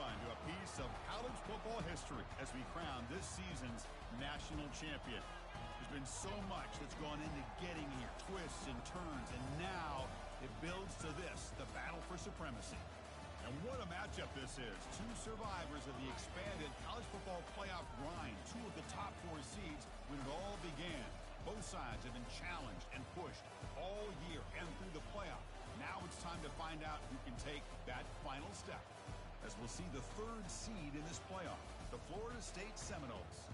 on to a piece of college football history as we crown this season's national champion. There's been so much that's gone into getting here, twists and turns, and now it builds to this, the battle for supremacy. And what a matchup this is. Two survivors of the expanded college football playoff grind, two of the top 4 seeds when it all began. Both sides have been challenged and pushed all year and through the playoff. Now it's time to find out who can take that final step, as we'll see the 3rd seed in this playoff, the Florida State Seminoles,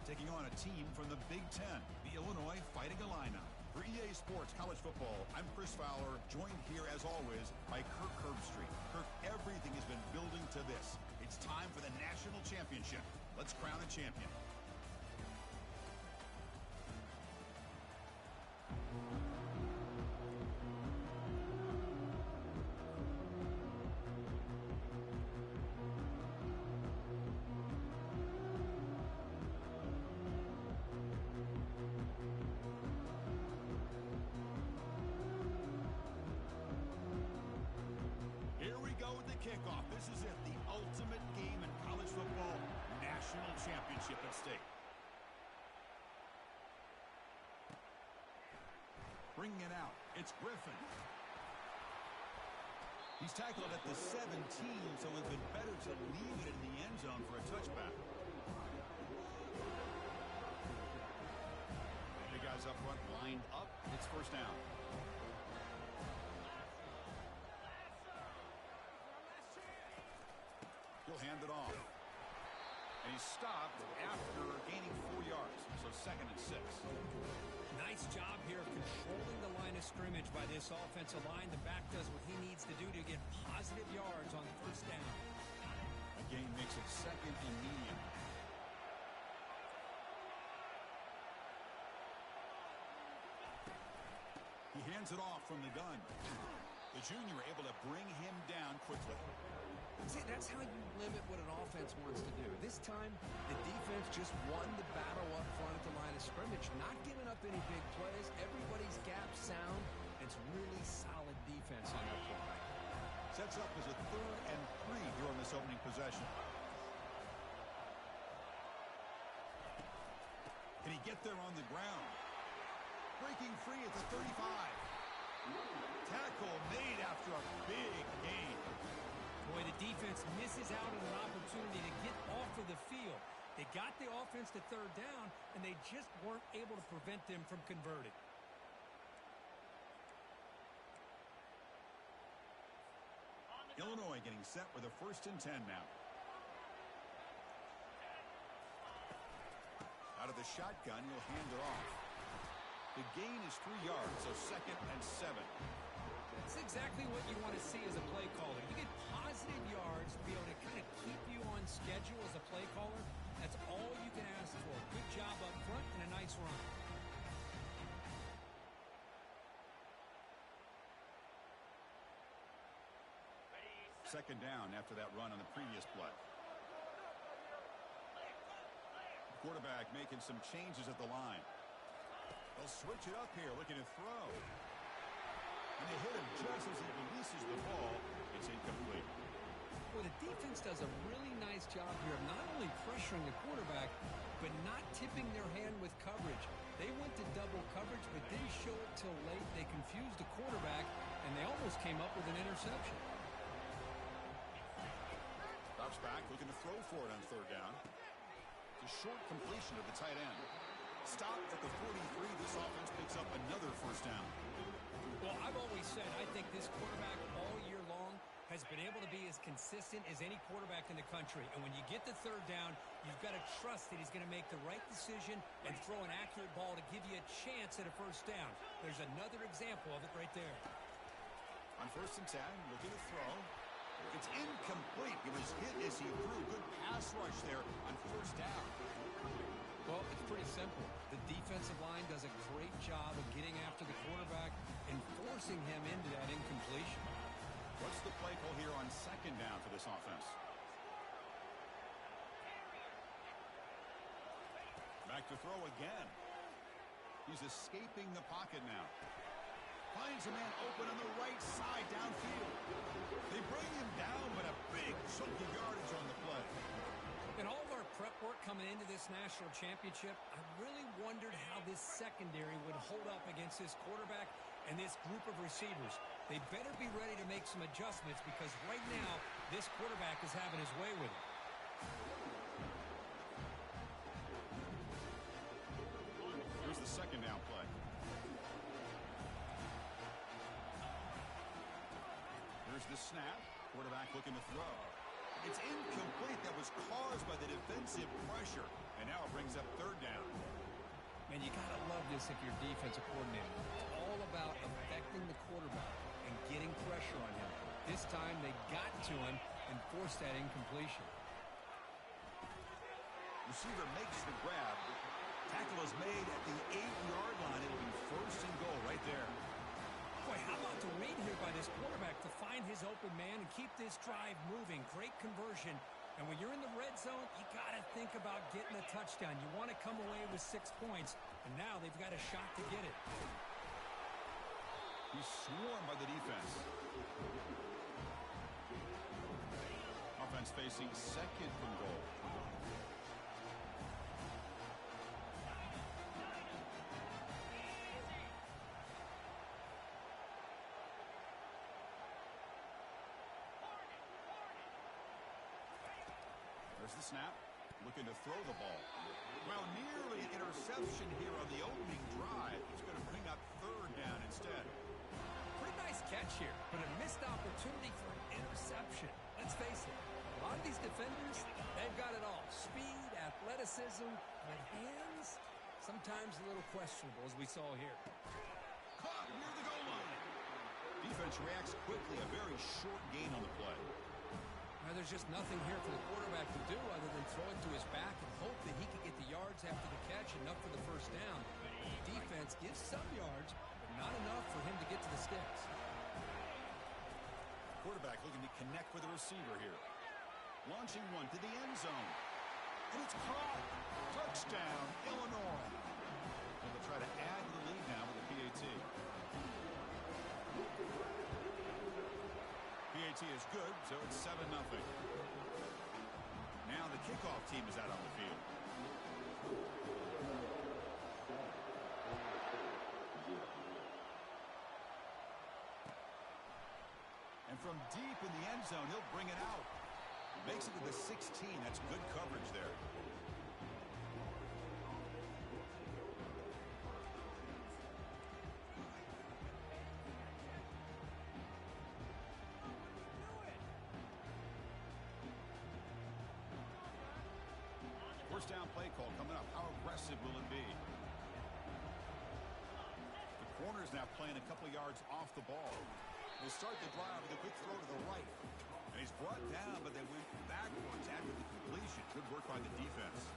taking on a team from the Big Ten, the Illinois Fighting Illini. For EA Sports College Football, I'm Chris Fowler, joined here as always by Kirk Herbstreit. Kirk, everything has been building to this. It's time for the national championship. Let's crown a champion. Kickoff. This is it, the ultimate game in college football, national championship at stake. Bringing it out, it's Griffin. He's tackled at the 17, so it would have been better to leave it in the end zone for a touchback. The guys up front lined up. It's first down. He'll hand it off. And he's stopped after gaining 4 yards. So 2nd and 6. Nice job here of controlling the line of scrimmage by this offensive line. The back does what he needs to do to get positive yards on first down. A gain makes it 2nd and medium. He hands it off from the gun. The junior able to bring him down quickly. See, that's how you limit what an offense wants to do. This time, the defense just won the battle up front at the line of scrimmage, not giving up any big plays. Everybody's gap sound. It's really solid defense on that play. Sets up as a 3rd and 3 here on this opening possession. Can he get there on the ground? Breaking free at the 35. Tackle made after a big gain. Boy, the defense misses out on an opportunity to get off of the field. They got the offense to 3rd down, and they just weren't able to prevent them from converting. Illinois getting set with a 1st and 10 now. Out of the shotgun, he'll hand it off. The gain is 3 yards, so 2nd and 7. That's exactly what you want to see as a play caller. You get positive yards to be able to kind of keep you on schedule as a play caller. That's all you can ask for. Good job up front and a nice run. Second down after that run on the previous play. Quarterback making some changes at the line. They'll switch it up here, looking to throw. And they hit him just as he releases the ball. It's incomplete. Well, the defense does a really nice job here of not only pressuring the quarterback, but not tipping their hand with coverage. They went to double coverage, but didn't show it till late. They confused the quarterback, and they almost came up with an interception. Drops back, looking to throw for it on 3rd down. It's a short completion of the tight end. Stopped at the 43. This offense picks up another 1st down. Well, I've always said I think this quarterback all year long has been able to be as consistent as any quarterback in the country. And when you get the 3rd down, you've got to trust that he's going to make the right decision and throw an accurate ball to give you a chance at a 1st down. There's another example of it right there. On 1st and 10, looking to throw. It's incomplete. He was hit as he threw. Good pass rush there on 1st down. Well, it's pretty simple. The defensive line does a great job of getting after the quarterback and forcing him into that incompletion. What's the play call here on 2nd down for this offense? Back to throw again. He's escaping the pocket now. Finds a man open on the right side downfield. They bring him down, but a big chunky yardage on the play. In all of our prep work coming into this national championship, I really wondered how this secondary would hold up against this quarterback and this group of receivers. They better be ready to make some adjustments because right now, this quarterback is having his way with it. Here's the second down play. Here's the snap. Quarterback looking to throw. It's incomplete. That was caused by the defensive pressure. And now it brings up third down. Man, you got to love this if you're defensive coordinator. It's all about affecting the quarterback and getting pressure on him. This time they got to him and forced that incompletion. Receiver makes the grab. Tackle is made at the 8-yard line. It'll be first and goal right there. Boy, how about the read here by this quarterback to find his open man and keep this drive moving. Great conversion. And when you're in the red zone, you got to think about getting a touchdown. You want to come away with 6 points, and now they've got a shot to get it. He's swarmed by the defense. Offense facing second and goal. There's the snap. Looking to throw the ball. Well, nearly an interception here on the opening drive. It's going to bring up third down instead. Pretty nice catch here, but a missed opportunity for an interception. Let's face it, a lot of these defenders, they've got it all. Speed, athleticism, but hands, sometimes a little questionable, as we saw here. Caught near the goal line. Defense reacts quickly. A very short gain on the play. Now, there's just nothing here for the quarterback to do other than throw it to his back and hope that he can get the yards after the catch, enough for the first down. The defense gives some yards, but not enough for him to get to the sticks. Quarterback looking to connect with the receiver here. Launching one to the end zone. And it's caught. Touchdown, Illinois. And they'll try to add to the lead now with a PAT. PAT is good, so it's 7-0. Now the kickoff team is out on the field. And from deep in the end zone, he'll bring it out. Makes it to the 16. That's good coverage there. First down play call coming up. How aggressive will it be? The corner's now playing a couple yards off the ball. They start the drive with a quick throw to the right. And he's brought down, but they went backwards after the completion. Good work by the defense.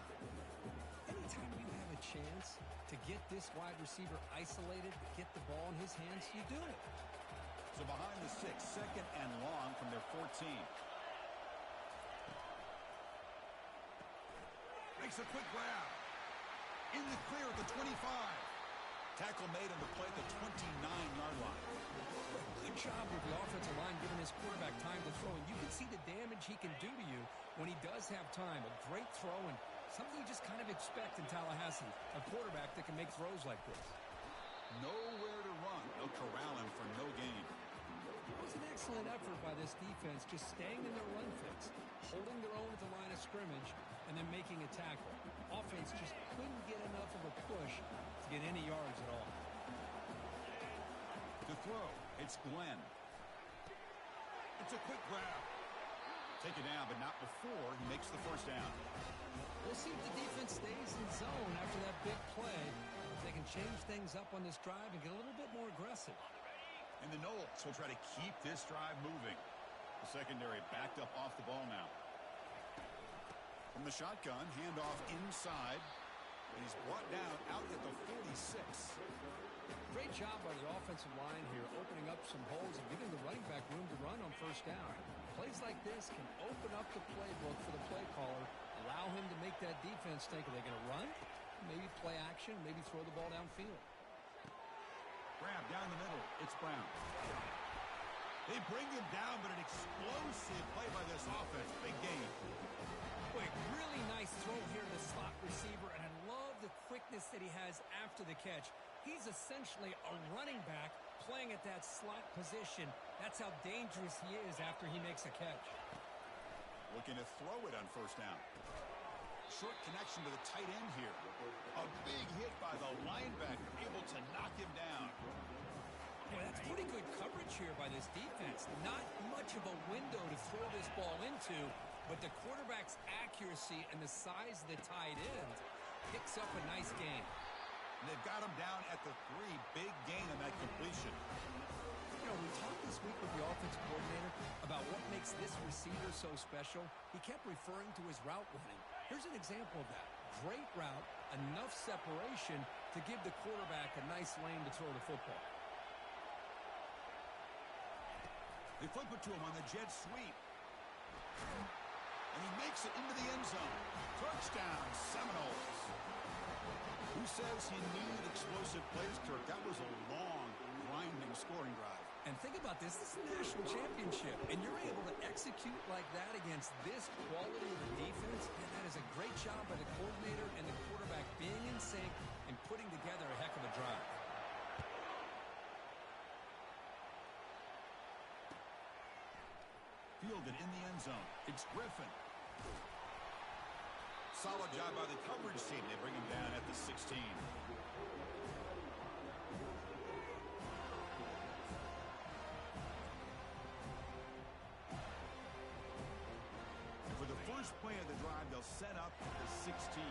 Anytime you have a chance to get this wide receiver isolated, get the ball in his hands, you do it. So behind the 6, second and long from their 14. Makes a quick grab. In the clear at the 25. Tackle made on the play at the 29-yard line. Good job with the offensive line giving his quarterback time to throw. And you can see the damage he can do to you when he does have time. A great throw and something you just kind of expect in Tallahassee. A quarterback that can make throws like this. Nowhere to run. They'll corral him for no gain. It was an excellent effort by this defense, just staying in their run fix, holding their own at the line of scrimmage, and then making a tackle. Offense just couldn't get enough of a push to get any yards at all. To throw, it's Glenn. It's a quick grab. Take it down, but not before he makes the first down. We'll see if the defense stays in zone after that big play. If they can change things up on this drive and get a little bit more aggressive. And the Knowles will try to keep this drive moving. The secondary backed up off the ball now. From the shotgun, handoff inside. And he's brought down out at the 46. Great job by the offensive line here, opening up some holes and giving the running back room to run on first down. Plays like this can open up the playbook for the play caller, allow him to make that defense think, are they going to run? Maybe play action, maybe throw the ball downfield. Grab down the middle. It's Brown. They bring him down, but an explosive play by this offense. Big game. Boy, really nice throw here to the slot receiver, and I love the quickness that he has after the catch. He's essentially a running back playing at that slot position. That's how dangerous he is after he makes a catch. Looking to throw it on first down. Short connection to the tight end here. A big hit by the linebacker, able to knock him down. Boy, that's pretty good coverage here by this defense. Not much of a window to throw this ball into, but the quarterback's accuracy and the size of the tight end picks up a nice gain. And they've got him down at the 3. Big gain on that completion. You know, we talked this week with the offensive coordinator about what makes this receiver so special. He kept referring to his route running. Here's an example of that. Great route, enough separation to give the quarterback a nice lane to throw the football. They flip it to him on the jet sweep. And he makes it into the end zone. Touchdown, Seminoles. Who says he needed explosive plays, Kirk? That was a long, grinding scoring drive. And think about this. This is a national championship, and you're able to execute like that against this quality of a defense, and that is a great job by the coordinator and the quarterback being in sync and putting together a heck of a drive. Fielded in the end zone. It's Griffin. Solid job by the coverage team. They bring him down at the 16. And for the first play of the drive, they'll set up the 16.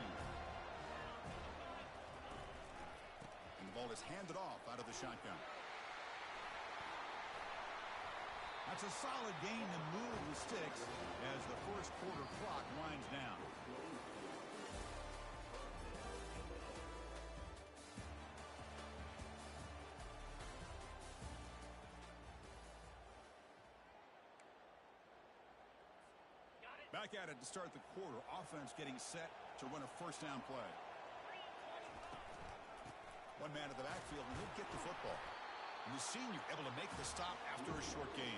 And the ball is handed off out of the shotgun. That's a solid gain to move the sticks as the first quarter clock winds down. Back at it to start the quarter. Offense getting set to run a first down play. One man at the backfield, and he'll get the football. And the senior able to make the stop after a short gain.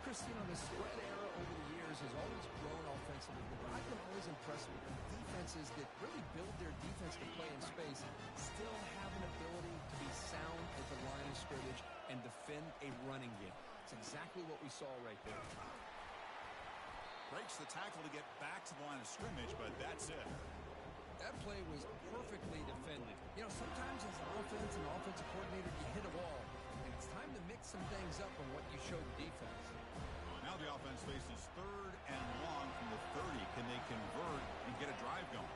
Chris, you know, the spread era over the years has always grown offensively, but I've been always impressed with the defenses that really build their defense to play in space, still have an ability to be sound at the line of scrimmage and defend a running game. It's exactly what we saw right there. Breaks the tackle to get back to the line of scrimmage, but that's it. That play was perfectly defended. You know, sometimes as an offense and offensive coordinator, you hit a wall, and it's time to mix some things up on what you show the defense. Now the offense faces 3rd and long from the 30. Can they convert and get a drive going?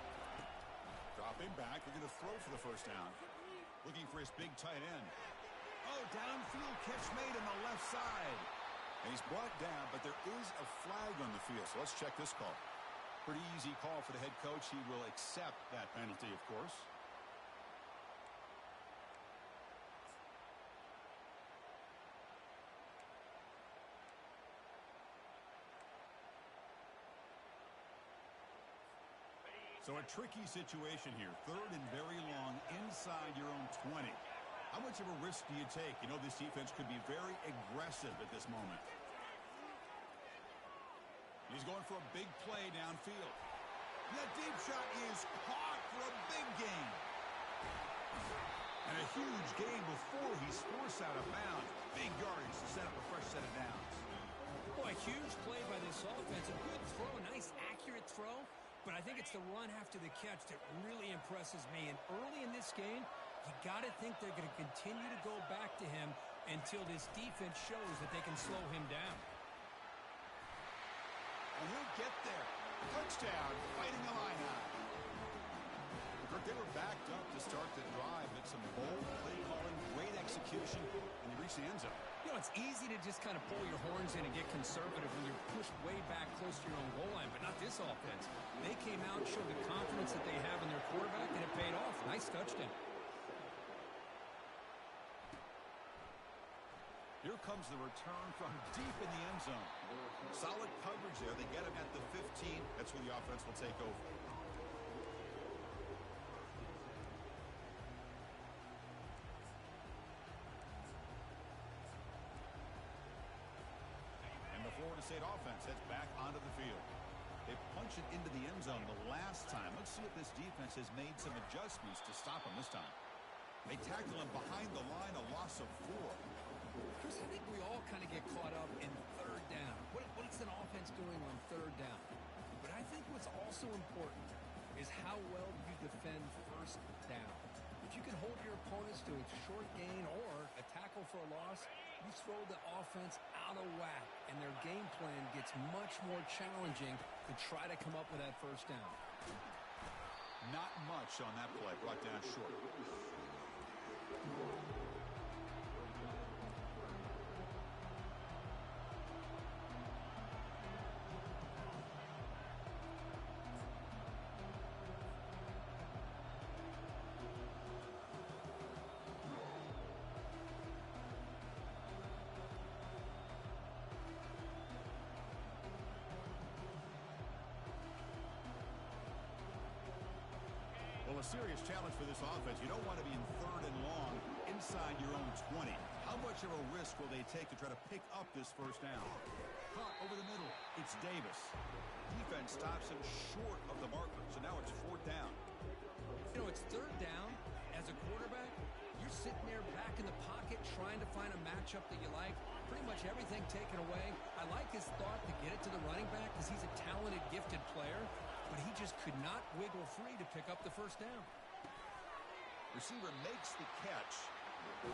Dropping back. They're going to throw for the first down. Looking for his big tight end. Oh, downfield catch made on the left side. And he's brought down, but there is a flag on the field. So let's check this call. Pretty easy call for the head coach. He will accept that penalty, of course. So a tricky situation here. 3rd and very long inside your own 20. How much of a risk do you take? You know, this defense could be very aggressive at this moment. He's going for a big play downfield. And that deep shot is caught for a big gain. And a huge gain before he's forced out of bounds. Big yardage to set up a fresh set of downs. Boy, a huge play by this offense. A good throw, a nice accurate throw. But I think it's the run after the catch that really impresses me. And early in this game, you got to think they're going to continue to go back to him until this defense shows that they can slow him down. And he'll get there. Touchdown, fighting the line high. They were backed up to start the drive. It's some bold play calling, great execution, and they reach the end zone. You know, it's easy to just kind of pull your horns in and get conservative when you're pushed way back close to your own goal line, but not this offense. They came out and showed the confidence that they have in their quarterback, and it paid off. Nice touchdown. Here comes the return from deep in the end zone. Solid coverage there. They get him at the 15. That's where the offense will take over. State offense heads back onto the field. They punch it into the end zone the last time. Let's see if this defense has made some adjustments to stop him this time. They tackle him behind the line, a loss of 4. Chris, I think we all kind of get caught up in third down. What's an offense doing on third down? But I think what's also important is how well you defend first down. If you can hold your opponents to a short gain or a tackle for a loss, you throw the offense out of whack, and their game plan gets much more challenging to try to come up with that first down. Not much on that play, brought down short. Well, a serious challenge for this offense. You don't want to be in third and long inside your own 20. How much of a risk will they take to try to pick up this first down? Caught over the middle. It's Davis. Defense stops him short of the marker, so now it's 4th down. You know, it's third down. As a quarterback, you're sitting there back in the pocket trying to find a matchup that you like. Pretty much everything taken away. I like his thought to get it to the running back because he's a talented, gifted player. But he just could not wiggle free to pick up the first down. Receiver makes the catch.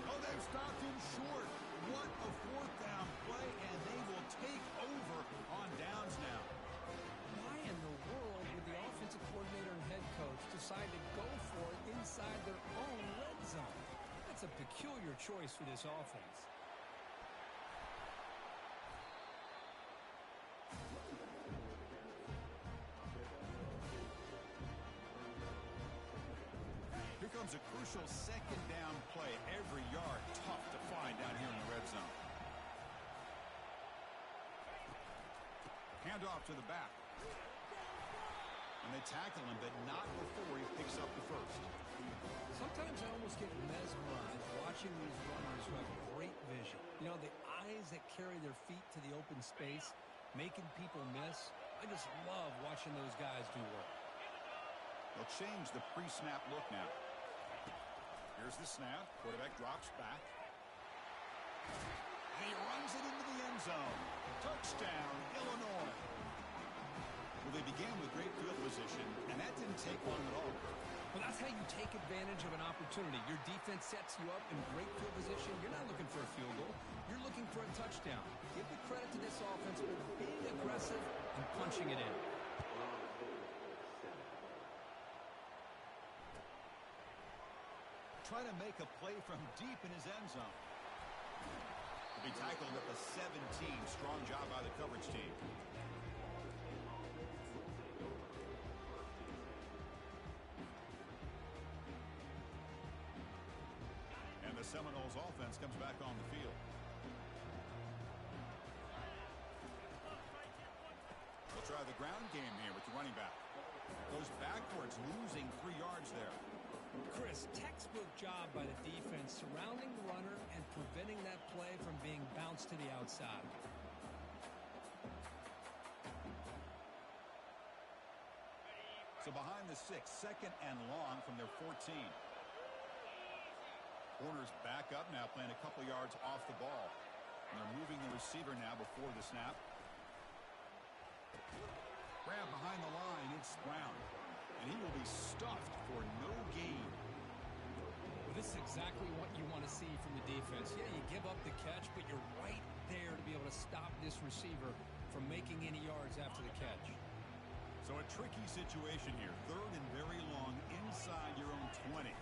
Oh, they've stopped him short. What a 4th down play, and they will take over on downs now. Why in the world would the offensive coordinator and head coach decide to go for it inside their own red zone? That's a peculiar choice for this offense. Comes a crucial 2nd down play. Every yard tough to find down here in the red zone. Handoff to the back. And they tackle him, but not before he picks up the first. Sometimes I almost get mesmerized watching these runners who have great vision. You know, the eyes that carry their feet to the open space, making people miss. I just love watching those guys do work. They'll change the pre-snap look now. Here's the snap. Quarterback drops back. And he runs it into the end zone. Touchdown, Illinois. Well, they began with great field position, and that didn't take long at all. Well, that's how you take advantage of an opportunity. Your defense sets you up in great field position. You're not looking for a field goal. You're looking for a touchdown. Give the credit to this offense for being aggressive and punching it in. Trying to make a play from deep in his end zone. To be tackled at the 17. Strong job by the coverage team. And the Seminoles offense comes back on the field. They'll try the ground game here with the running back. Goes backwards, losing 3 yards there. Chris, textbook job by the defense surrounding the runner and preventing that play from being bounced to the outside. So behind the 6, 2nd and long from their 14. Corners back up now, playing a couple yards off the ball. And they're moving the receiver now before the snap. Grab behind the line, it's Brown. And he will be stuffed for no gain. Well, this is exactly what you want to see from the defense. Yeah, you give up the catch, but you're right there to be able to stop this receiver from making any yards after the catch. So a tricky situation here. 3rd and very long inside your own 20.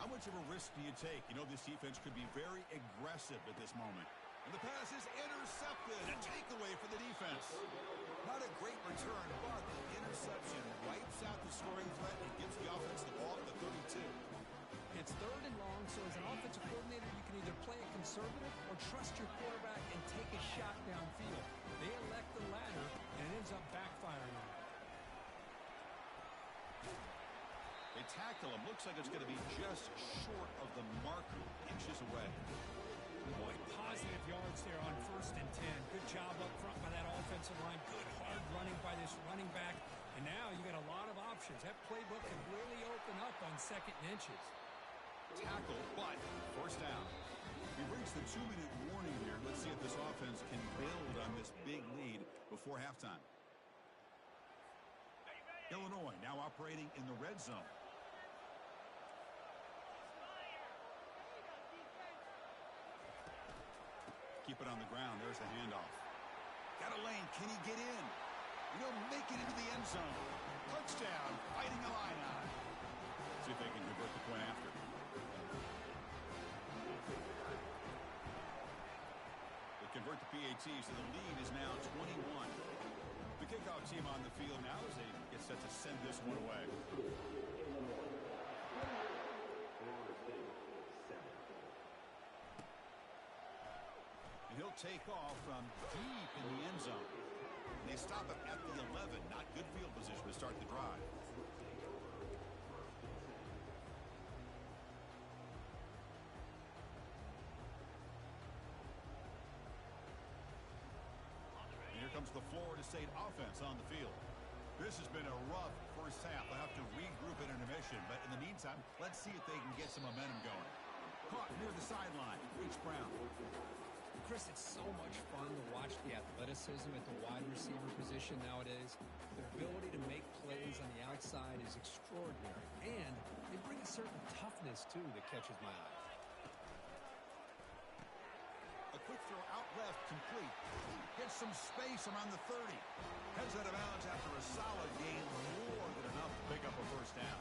How much of a risk do you take? You know, this defense could be very aggressive at this moment. And the pass is intercepted. A takeaway for the defense. Not a great return, but the interception wipes out the scoring threat and gives the offense the ball at the 32. It's 3rd and long, so as an offensive coordinator, you can either play it conservative or trust your quarterback and take a shot downfield. They elect the latter, and it ends up backfiring on them. They tackle him. Looks like it's going to be just short of the marker, inches away. Boy, positive yards there on 1st and 10. Good job up front by that offensive line. Good hard running by this running back. And now you got a lot of options. That playbook can really open up on 2nd and inches. Tackle, but first down. We've reached the 2-minute warning here. Let's see if this offense can build on this big lead before halftime. Illinois now operating in the red zone. Keep it on the ground. There's the handoff. Got a lane. Can he get in? He'll make it into the end zone. Touchdown. Fighting Illini. See if they can convert the point after. They convert the PAT, so the lead is now 21. The kickoff team on the field now as they get set to send this one away. He'll take off from deep in the end zone. They stop him at the 11. Not good field position to start the drive. And here comes the Florida State offense on the field. This has been a rough first half. They'll have to regroup in intermission. But in the meantime, let's see if they can get some momentum going. Caught near the sideline. Reach Brown. Chris, it's so much fun to watch the athleticism at the wide receiver position nowadays. The ability to make plays on the outside is extraordinary. And they bring a certain toughness, too, that catches my eye. A quick throw out left, complete. Gets some space around the 30. Heads out of bounds after a solid gain, more than enough to pick up a first down.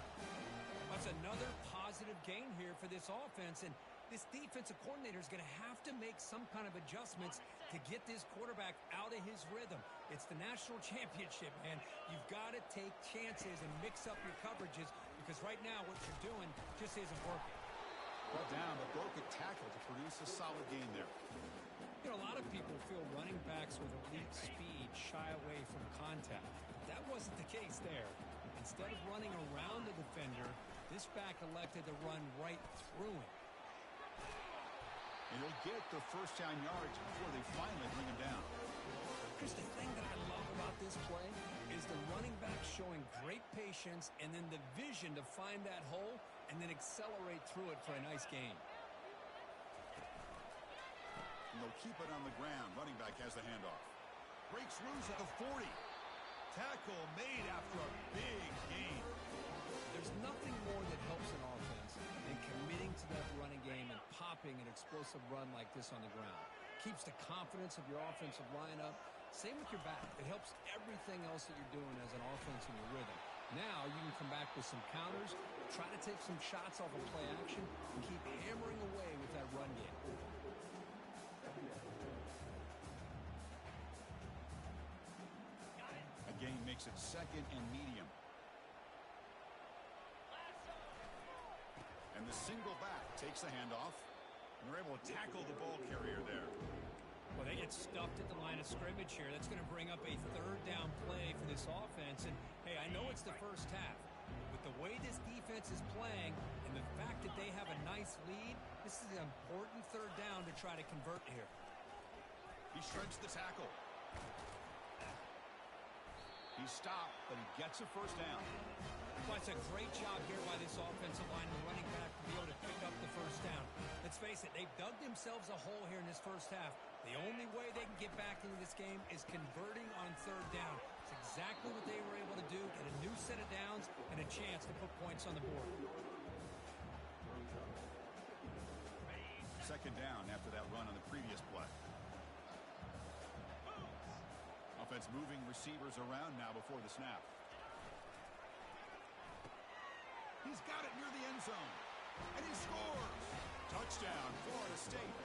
That's another positive gain here for this offense, and this defensive coordinator is going to have to make some kind of adjustments to get this quarterback out of his rhythm. It's the national championship, man. You've got to take chances and mix up your coverages because right now what you're doing just isn't working. Well down, but broke a tackle to produce a solid gain there. You know, a lot of people feel running backs with elite speed shy away from contact. That wasn't the case there. Instead of running around the defender, this back elected to run right through him. And he'll get the first down yards before they finally bring him down. Chris, the thing that I love about this play is the running back showing great patience and then the vision to find that hole and then accelerate through it for a nice gain. And they'll keep it on the ground. Running back has the handoff. Breaks loose at the 40. Tackle made after a big gain. There's nothing more that helps an offense than committing to that running game and popping an explosive run like this on the ground. Keeps the confidence of your offensive lineup. Same with your back. It helps everything else that you're doing as an offense in your rhythm. Now you can come back with some counters, try to take some shots off of play action, and keep hammering away with that run game. Again, makes it 2nd and medium. And the single back takes the handoff, and they're able to tackle the ball carrier there. Well, they get stuffed at the line of scrimmage here. That's going to bring up a 3rd down play for this offense. And, hey, I know it's the first half, but the way this defense is playing and the fact that they have a nice lead, this is an important 3rd down to try to convert here. He shreds the tackle. He's stopped, but he gets a first down. Well, it's a great job here by this offensive line and running back to be able to pick up the first down. Let's face it, they've dug themselves a hole here in this first half. The only way they can get back into this game is converting on 3rd down. It's exactly what they were able to do, get a new set of downs and a chance to put points on the board. 2nd down after that run on the previous play. Offense moving receivers around now before the snap. He's got it near the end zone. And he scores. Touchdown, Florida State.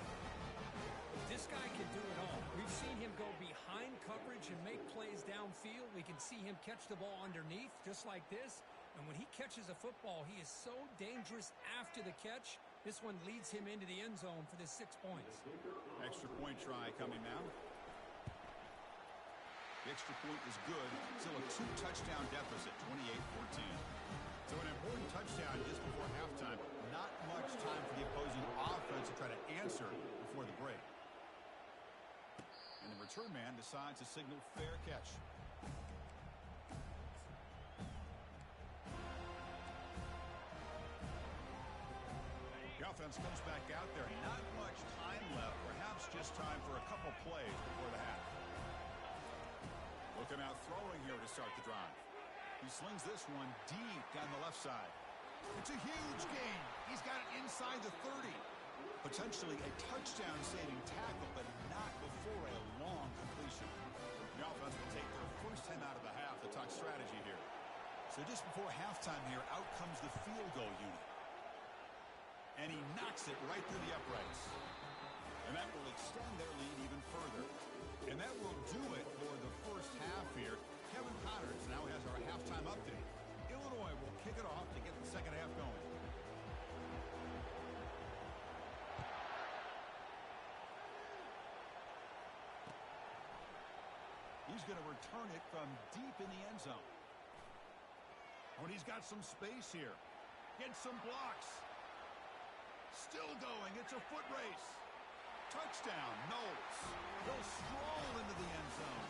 This guy can do it all. We've seen him go behind coverage and make plays downfield. We can see him catch the ball underneath just like this. And when he catches a football, he is so dangerous after the catch. This one leads him into the end zone for the 6 points. Extra point try coming now. The extra point is good. Still a 2-touchdown deficit, 28-14. So an important touchdown just before halftime. Not much time for the opposing offense to try to answer before the break. return man decides to signal fair catch. The offense comes back out there. Not much time left. Perhaps just time for a couple plays before the half. Looking out throwing here to start the drive. He slings this one deep down the left side. It's a huge gain. He's got it inside the 30. Potentially a touchdown-saving tackle, but not before a long completion. The offense will take their first 10 out of the half to talk strategy here. So just before halftime here, out comes the field goal unit. And he knocks it right through the uprights. And that will extend their lead even further. And that will do it for the first half here. Kevin Connors now has our halftime update. Illinois will kick it off to get the second half going. He's going to return it from deep in the end zone. Oh, and he's got some space here. Gets some blocks. Still going. It's a foot race. Touchdown, Knowles. He'll stroll into the end zone.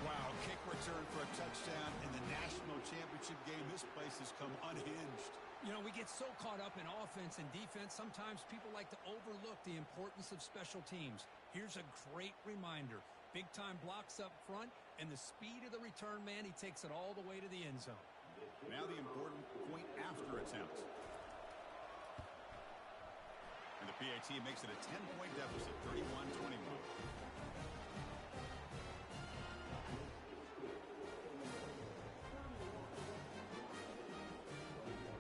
Wow, kick return for a touchdown in the national championship game. This place has come unhinged. You know, we get so caught up in offense and defense, sometimes people like to overlook the importance of special teams. Here's a great reminder. Big-time blocks up front, and the speed of the return man, he takes it all the way to the end zone. Now the important point after attempt. And the PAT makes it a 10-point deficit, 31-21.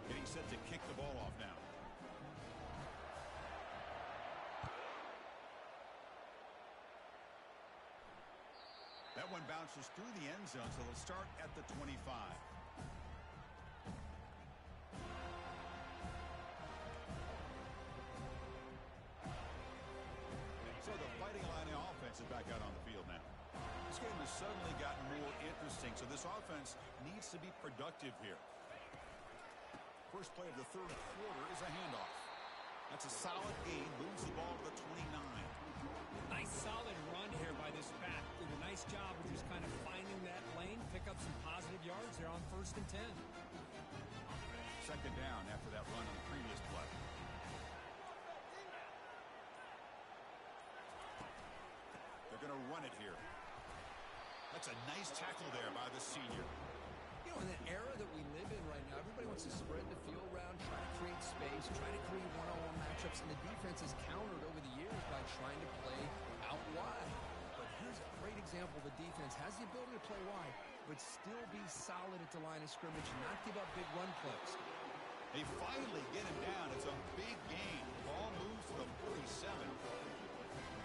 Getting set to kick the ball off now. That one bounces through the end zone, so they'll start at the 25. So the Fighting Illini offense is back out on the field now. This game has suddenly gotten more interesting, so this offense needs to be productive here. First play of the third quarter is a handoff. That's a solid gain, moves the ball to the 29. Nice solid run here by this back. Did a nice job of just kind of finding that lane, pick up some positive yards there on 1st and 10. Second down after that run on the previous play. They're going to run it here. That's a nice tackle there by the senior. You know, in the era that we live in right now, everybody wants to spread the field around, try to create space, try to create one-on-one matchups, and the defense has countered over the years by trying to play out wide. But here's a great example. The defense has the ability to play wide, but still be solid at the line of scrimmage and not give up big run plays. They finally get him down. It's a big gain. Ball moves to the 47.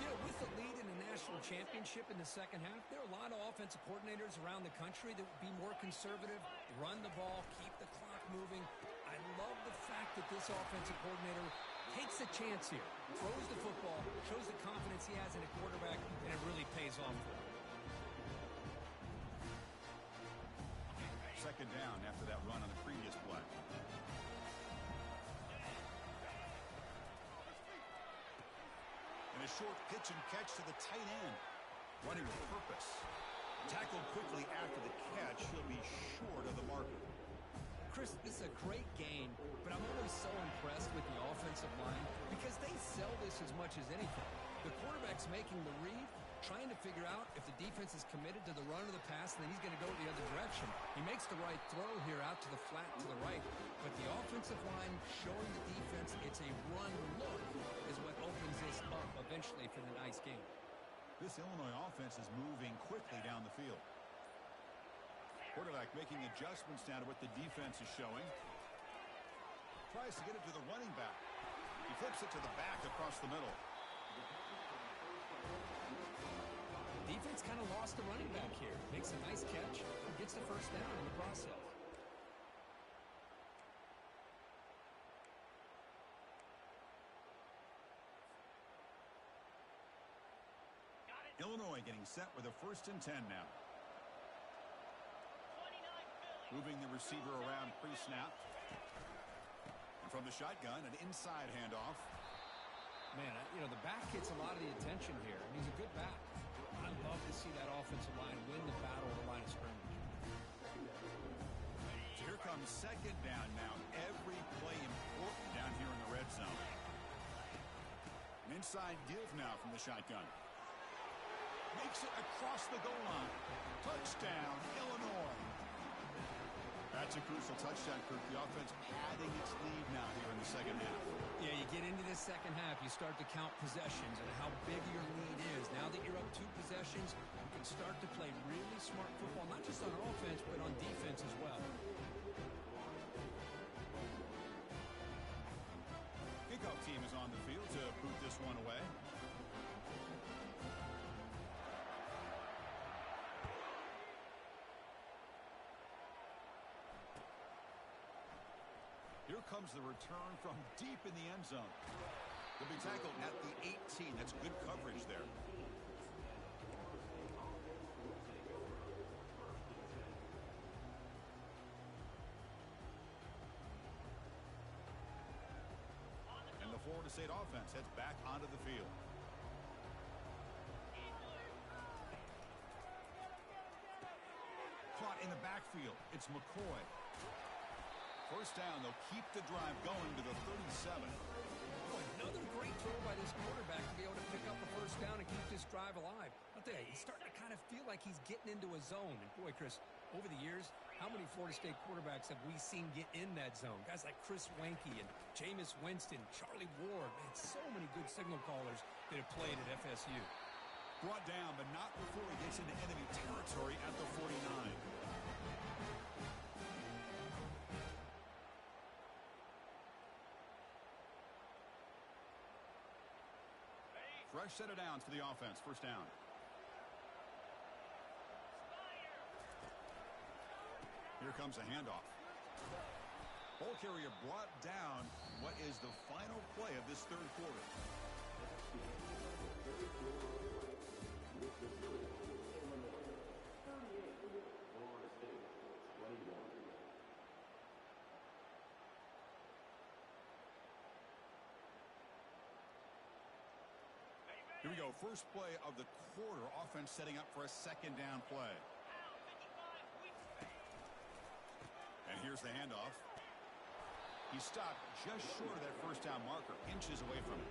You know, with the lead in the national championship in the second half, there are a lot of offensive coordinators around the country that would be more conservative, run the ball, keep the clock moving. I love the fact that this offensive coordinator takes a chance here, throws the football, shows the confidence he has in a quarterback, and it really pays off for him. Second down after that run on the previous play. And a short pitch and catch to the tight end. Running with purpose. Tackled quickly after the catch. He'll be short of the marker. Chris, this is a great game, but I'm always so impressed with the offensive line because they sell this as much as anything. The quarterback's making the read, trying to figure out if the defense is committed to the run or the pass, and then he's going to go the other direction. He makes the right throw here out to the flat to the right, but the offensive line showing the defense it's a run look is what opens this up eventually for the nice game. This Illinois offense is moving quickly down the field. Quarterback making adjustments now to what the defense is showing. Tries to get it to the running back. He flips it to the back across the middle. Defense kind of lost the running back here. Makes a nice catch. Gets the first down in the process. Illinois getting set with a 1st and 10 now. Moving the receiver around pre-snap. And from the shotgun, an inside handoff. Man, you know, the back gets a lot of the attention here, and he's a good back. love to see that offensive line win the battle of the line of scrimmage. So here comes second down now. Every play important down here in the red zone. An inside give now from the shotgun. Makes it across the goal line. Touchdown, Illinois. That's a crucial touchdown, Kirk. The offense padding its lead now here in the second half. Yeah, you get into this second half, you start to count possessions and how big your lead is. Now that you're up 2 possessions, you can start to play really smart football, not just on offense, but on defense as well. Kickoff team is on the field to boot this one away. Here comes the return from deep in the end zone. The big tackle at the 18. That's good coverage there. And the Florida State offense heads back onto the field. Caught in the backfield. It's McCoy. First down, they'll keep the drive going to the 37. Oh, another great throw by this quarterback to be able to pick up a first down and keep this drive alive. I'll tell you, he's starting to kind of feel like he's getting into a zone. And boy, Chris, over the years, how many Florida State quarterbacks have we seen get in that zone? Guys like Chris Weinke and Jameis Winston, Charlie Ward. Man, so many good signal callers that have played at FSU. Brought down, but not before he gets into enemy territory at the 49. Fresh set of downs for the offense. First down. Here comes a handoff. Ball carrier brought down. What is the final play of this third quarter? Here we go. First play of the quarter. Offense setting up for a second down play. And here's the handoff. He stopped just short of that first down marker, inches away from it.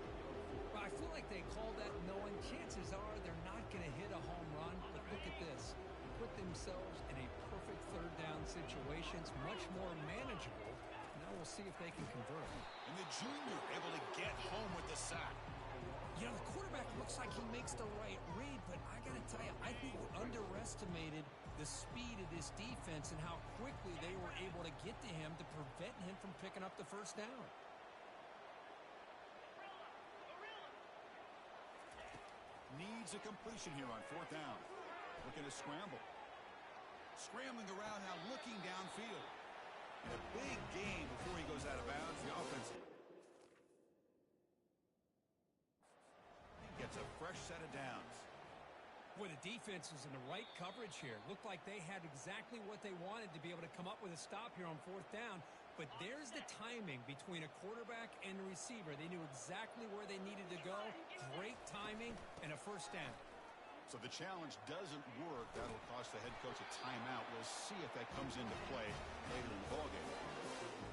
Well, I feel like they call that knowing chances are they're not going to hit a home run. But look at this. They put themselves in a perfect third down situation. It's much more manageable. Now we'll see if they can convert. And the junior able to get home with the sack. You know, the quarterback looks like he makes the right read, but I got to tell you, I think we underestimated the speed of this defense and how quickly they were able to get to him to prevent him from picking up the first down. Needs a completion here on fourth down. Looking to scramble. Scrambling around now, looking downfield. And a big gain before he goes out of bounds. The offense gets a fresh set of downs. Boy, the defense was in the right coverage here. Looked like they had exactly what they wanted to be able to come up with a stop here on fourth down. But there's the timing between a quarterback and the receiver. They knew exactly where they needed to go. Great timing and a first down. So the challenge doesn't work. That'll cost the head coach a timeout. We'll see if that comes into play later in the ballgame.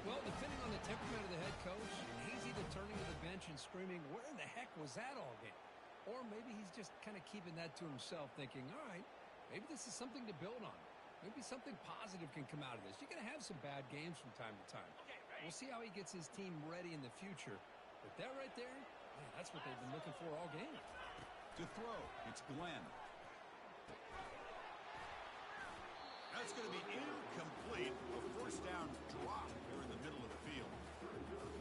Well, depending on the temperament of the head coach, he's either turning to the bench and screaming, where in the heck was that all game? Or maybe he's just kind of keeping that to himself, thinking, all right, maybe this is something to build on. Maybe something positive can come out of this. You're going to have some bad games from time to time. We'll see how he gets his team ready in the future. But that right there, man, that's what they've been looking for all game. To throw, it's Glenn. That's going to be incomplete. A first down drop here in the middle of the field.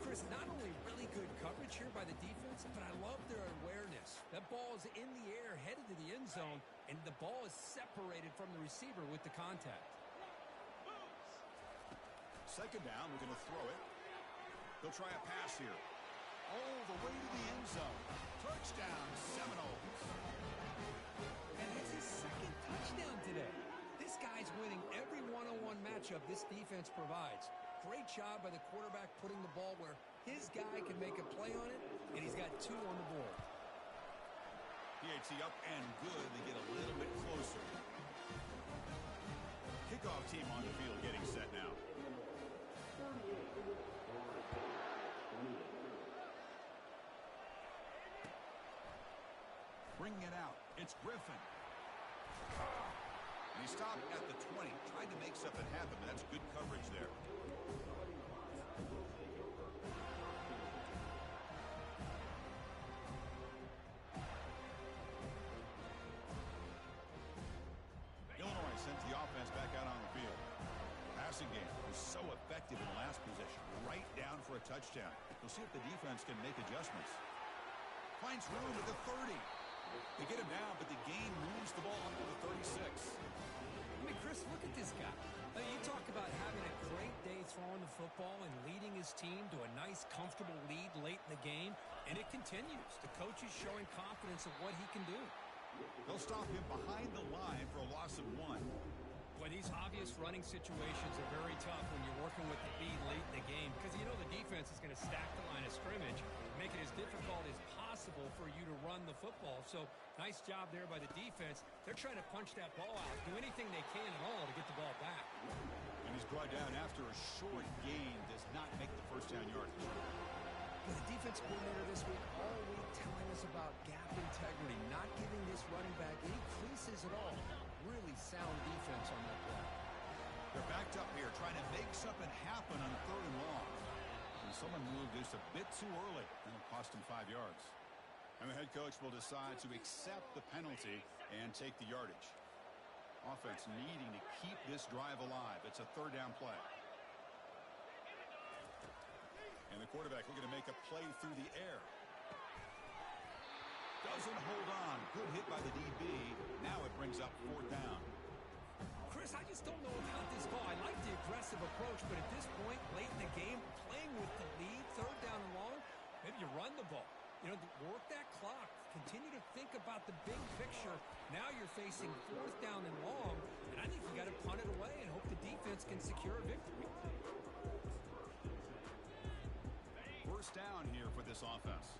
Chris, not only really good coverage here by the defense, but I love their awareness. That ball is in the air, headed to the end zone, and the ball is separated from the receiver with the contact. Second down, we're going to throw it. They'll try a pass here. All the way to the end zone. Touchdown, Seminoles. And that's his second touchdown today. This guy's winning every one-on-one matchup this defense provides. Great job by the quarterback putting the ball where his guy can make a play on it, and he's got 2 on the board. PAT up and good. They get a little bit closer. Kickoff team on the field getting set now. Bringing it out. It's Griffin. And he stopped at the 20. Tried to make something happen, but that's good coverage there. Illinois sends the offense back out on the field. Passing game was so effective in the last possession. Right down for a touchdown. We'll see if the defense can make adjustments. Finds room at the 30. They get him down, but the gain moves the ball up to the 36. I mean, Chris, look at this guy. You talk about having a great day throwing the football and leading his team to a nice, comfortable lead late in the game, and it continues. The coach is showing confidence of what he can do. They'll stop him behind the line for a loss of 1. Boy, these obvious running situations are very tough when you're working with the lead late in the game because you know the defense is going to stack the line of scrimmage, make it as difficult as possible for you to run the football. So, nice job there by the defense. They're trying to punch that ball out, do anything they can at all to get the ball back. And he's brought down after a short gain, does not make the first down yardage. The defense coordinator this week all week telling us about gap integrity, not giving this running back any creases at all. Really sound defense on that play. They're backed up here trying to make something happen on 3rd and long. And someone moved just a bit too early, and it'll cost him 5 yards. And the head coach will decide to accept the penalty and take the yardage. Offense needing to keep this drive alive. It's a 3rd down play. And the quarterback looking to make a play through the air. Doesn't hold on. Good hit by the DB. Now it brings up 4th down. Chris, I just don't know about this call. I like the aggressive approach, but at this point, late in the game, playing with the lead, 3rd down and long, maybe you run the ball. You know, work that clock. Continue to think about the big picture. Now you're facing 4th down and long, and I think you got to punt it away and hope the defense can secure a victory. 1st down here for this offense.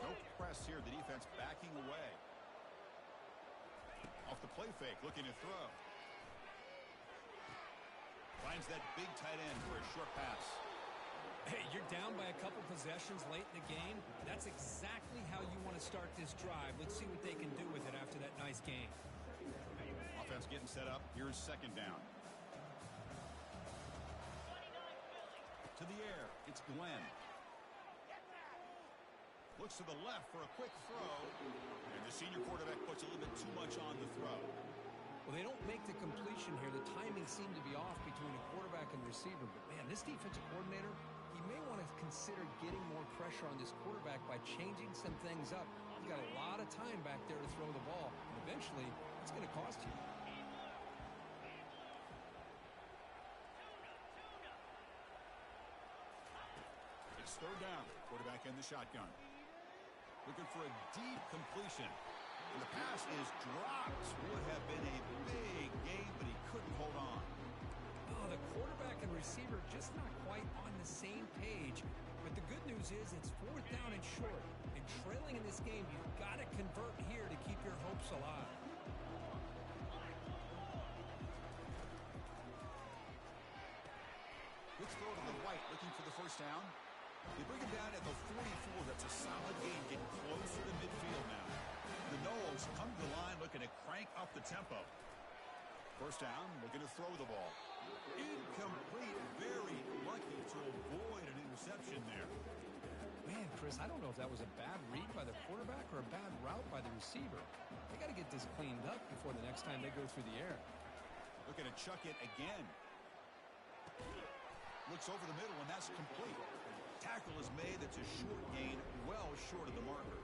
No press here. The defense backing away. Off the play fake, looking to throw. Finds that big tight end for a short pass. Hey, you're down by a couple possessions late in the game. That's exactly how you want to start this drive. Let's see what they can do with it after that nice game. Offense getting set up. Here's 2nd down. To the air. It's Glenn. Looks to the left for a quick throw. And the senior quarterback puts a little bit too much on the throw. Well, they don't make the completion here. The timing seemed to be off between a quarterback and receiver. But, man, this defensive coordinator, he may want to consider getting more pressure on this quarterback by changing some things up. He's got a lot of time back there to throw the ball. And eventually, it's going to cost you. It's 3rd down. Quarterback in the shotgun. Looking for a deep completion. And the pass is dropped. Would have been a big gain, but he couldn't hold on. Oh, the quarterback and receiver just not quite on the same page. But the good news is it's 4th down and short. And trailing in this game, you've got to convert here to keep your hopes alive. Good throw to the right, looking for the 1st down. They bring him down at the 44. That's a solid gain, getting closer to midfield now. The Noles come to the line looking to crank up the tempo. 1st down, looking to throw the ball. Incomplete. Very lucky to avoid an interception there. Man, Chris, I don't know if that was a bad read by the quarterback or a bad route by the receiver. They got to get this cleaned up before the next time they go through the air. Looking to chuck it again. Looks over the middle, and that's complete. Tackle is made. That's a short gain, well short of the marker.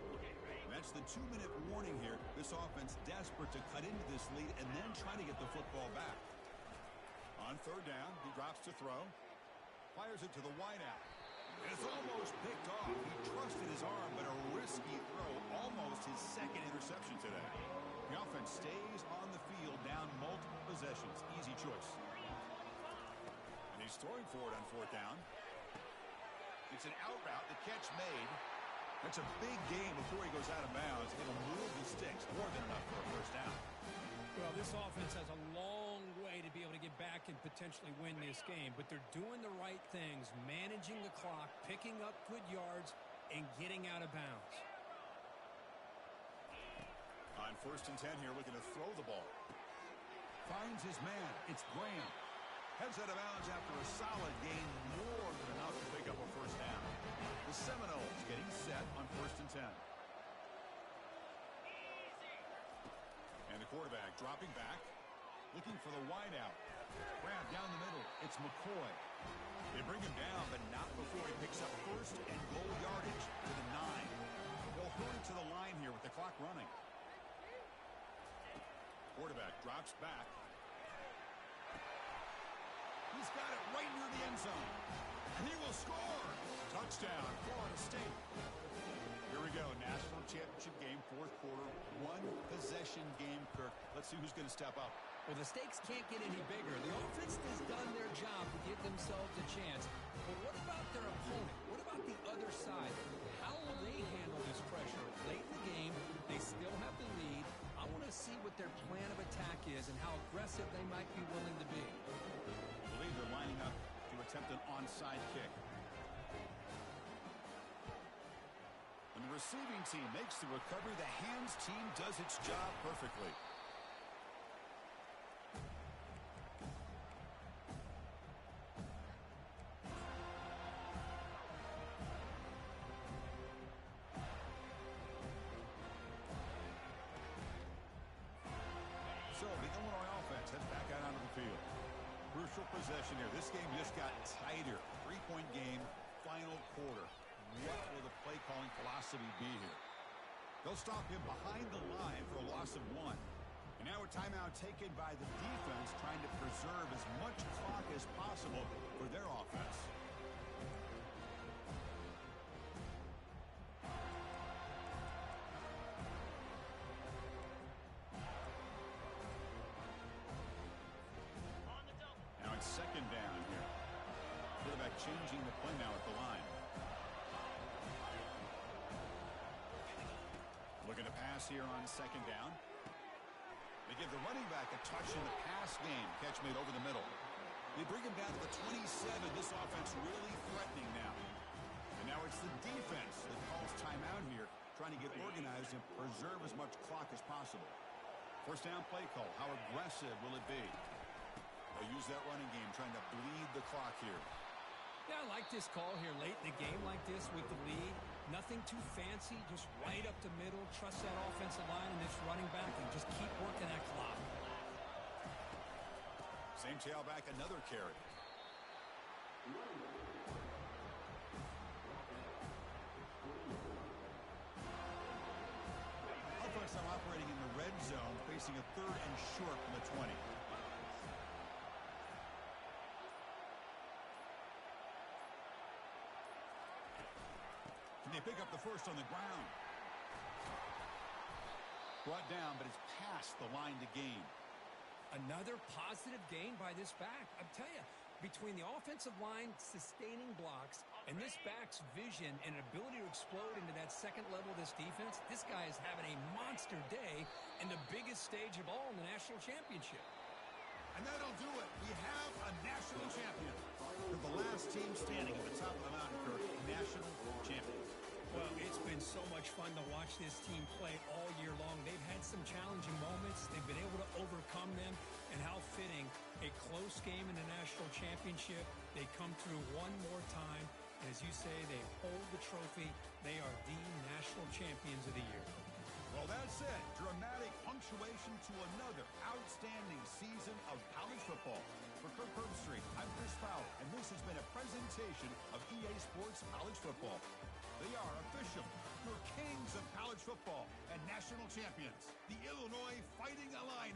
And that's the 2-minute warning here. This offense desperate to cut into this lead and then try to get the football back. On 3rd down, he drops to throw. Fires it to the wideout. It's almost picked off. He trusted his arm, but a risky throw. Almost his 2nd interception today. The offense stays on the field, down multiple possessions. Easy choice. And he's throwing for it on 4th down. It's an out route. The catch made. That's a big game before he goes out of bounds. It'll move the sticks more than enough for a first down. Well, this offense has a long way to be able to get back and potentially win this game, but they're doing the right things, managing the clock, picking up good yards, and getting out of bounds. On 1st and 10 here, looking to throw the ball. Finds his man. It's Graham. Heads out of bounds after a solid gain, more than enough to pick up a first down. The Seminoles getting set on 1st and 10. And the quarterback dropping back, looking for the wideout. Grab down the middle. It's McCoy. They bring him down, but not before he picks up 1st and goal yardage to the 9. They'll hurry to the line here with the clock running. Quarterback drops back. He's got it right near the end zone. And he will score. Touchdown, Florida State. Here we go, national championship game, 4th quarter, 1-possession game, Kirk. Let's see who's going to step up. Well, the stakes can't get any bigger. The offense has done their job to give themselves a chance. But what about their opponent? What about the other side? How will they handle this pressure? Late in the game, they still have the lead. I want to see what their plan of attack is and how aggressive they might be willing to be. I believe they're lining up to attempt an onside kick. And the receiving team makes the recovery. The hands team does its job perfectly. So the Illinois offense heads back out onto the field. Crucial possession here. This game just got tighter. 3-point game, final quarter. What will the play calling philosophy be here? They'll stop him behind the line for a loss of 1. And now a timeout taken by the defense, trying to preserve as much clock as possible for their offense. Now it's 2nd down here. Quarterback changing the play now at the line. Looking to pass here on 2nd down. They give the running back a touch in the pass game. Catch made over the middle. They bring him down to the 27. This offense really threatening now. And now it's the defense that calls timeout here, trying to get organized and preserve as much clock as possible. 1st down play call. How aggressive will it be? They'll use that running game, trying to bleed the clock here. Yeah, I like this call here late in the game like this with the lead. Nothing too fancy, just right up the middle. Trust that offensive line and this running back and just keep working that clock. Same tailback, another carry. Offense now operating in the red zone, facing a 3rd and short from the 20. They pick up the 1st on the ground. Brought down, but it's past the line to gain. Another positive gain by this back. I'm telling you, between the offensive line sustaining blocks and this back's vision and ability to explode into that 2nd level of this defense, this guy is having a monster day in the biggest stage of all in the national championship. And that'll do it. We have a national champion. They're the last team standing at the top of the mountain, Kirk. National champions. Well, it's been so much fun to watch this team play all year long. They've had some challenging moments. They've been able to overcome them. And how fitting, a close game in the national championship. They come through one more time. And as you say, they hold the trophy. They are the national champions of the year. Well, that's it. Dramatic punctuation to another outstanding season of college football. For Kirk Herbstreit, I'm Chris Fowler, and this has been a presentation of EA Sports College Football. They are official, your kings of college football and national champions, the Illinois Fighting Illini.